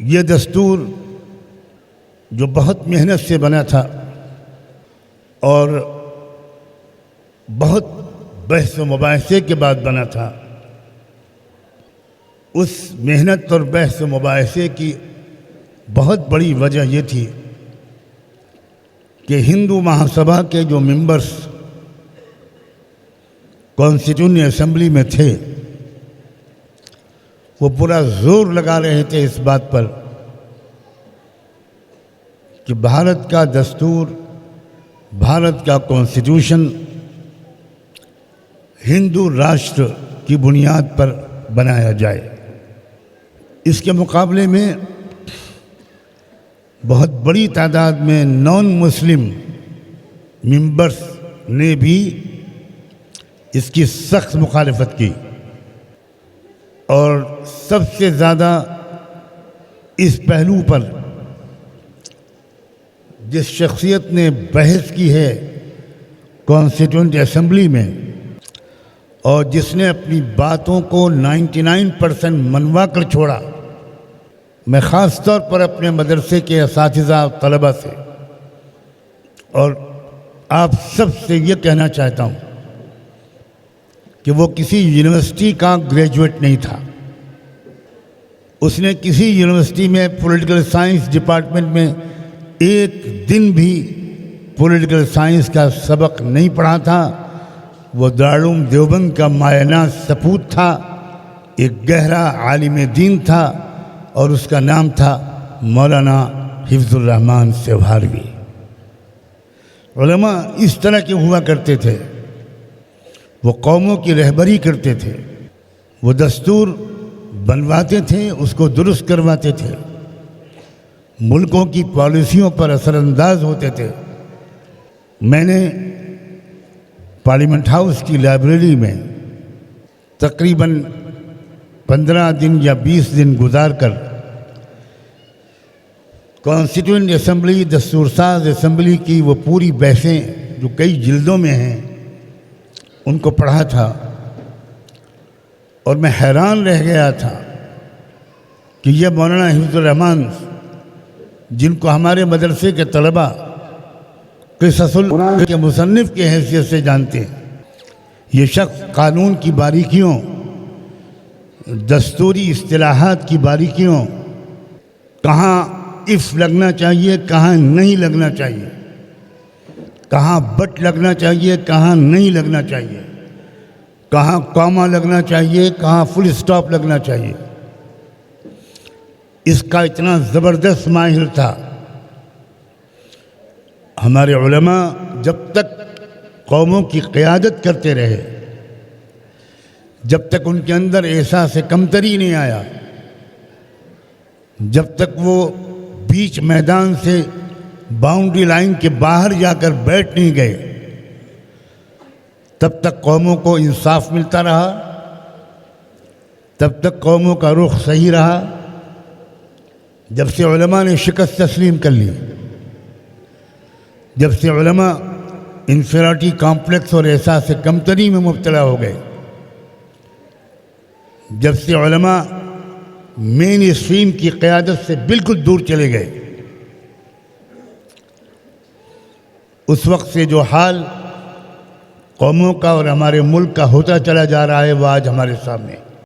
یہ دستور جو بہت محنت سے بنا تھا اور بہت بحث و مباحثے کے بعد بنا تھا، اس محنت اور بحث و مباحثے کی بہت بڑی وجہ یہ تھی کہ ہندو مہاسبھا کے جو ممبرس کانسٹیٹیوشن اسمبلی میں تھے وہ پورا زور لگا رہے تھے اس بات پر کہ بھارت کا دستور، بھارت کا کانسٹیٹیوشن ہندو راشٹر کی بنیاد پر بنایا جائے۔ اس کے مقابلے میں بہت بڑی تعداد میں نان مسلم ممبرس نے بھی اس کی سخت مخالفت کی، اور سب سے زیادہ اس پہلو پر جس شخصیت نے بحث کی ہے کانسٹیٹیوئنٹ اسمبلی میں اور جس نے اپنی باتوں کو 99% منوا کر چھوڑا، میں خاص طور پر اپنے مدرسے کے اساتذہ طلبہ سے اور آپ سب سے یہ کہنا چاہتا ہوں کہ وہ کسی یونیورسٹی کا گریجویٹ نہیں تھا۔ اس نے کسی یونیورسٹی میں پولیٹیکل سائنس ڈپارٹمنٹ میں ایک دن بھی پولیٹیکل سائنس کا سبق نہیں پڑھا تھا۔ وہ دارالعلوم دیوبند کا مایہ سپوت تھا، ایک گہرا عالم دین تھا، اور اس کا نام تھا مولانا حفظ الرحمن سیوہاروی۔ علماء اس طرح کے ہوا کرتے تھے، وہ قوموں کی رہبری کرتے تھے، وہ دستور بنواتے تھے، اس کو درست کرواتے تھے، ملکوں کی پالیسیوں پر اثر انداز ہوتے تھے۔ میں نے پارلیمنٹ ہاؤس کی لائبریری میں تقریباً 15 دن یا 20 دن گزار کر کانسٹیٹیوئنٹ اسمبلی، دستور ساز اسمبلی کی وہ پوری بحثیں جو کئی جلدوں میں ہیں ان کو پڑھا تھا، اور میں حیران رہ گیا تھا کہ یہ مولانا حفظ الرحمن جن کو ہمارے مدرسے کے طلباء قصص القرآن کے مصنف کی حیثیت سے جانتے ہیں، یہ شخص قانون کی باریکیوں، دستوری اصطلاحات کی باریکیوں، کہاں اف لگنا چاہیے کہاں نہیں لگنا چاہیے، کہاں بٹ لگنا چاہیے کہاں نہیں لگنا چاہیے، کہاں کاما لگنا چاہیے کہاں فل سٹاپ لگنا چاہیے، اس کا اتنا زبردست ماہر تھا۔ ہمارے علماء جب تک قوموں کی قیادت کرتے رہے، جب تک ان کے اندر احساس کمتری نہیں آیا، جب تک وہ بیچ میدان سے باؤنڈری لائن کے باہر جا کر بیٹھ نہیں گئے، تب تک قوموں کو انصاف ملتا رہا، تب تک قوموں کا رخ صحیح رہا۔ جب سے علماء نے شکست تسلیم کر لی، جب سے علماء انفیریٹی کمپلیکس اور احساس کمتری میں مبتلا ہو گئے، جب سے علماء مین اسٹریم کی قیادت سے بالکل دور چلے گئے، اس وقت سے جو حال قوموں کا اور ہمارے ملک کا ہوتا چلا جا رہا ہے وہ آج ہمارے سامنے ہے۔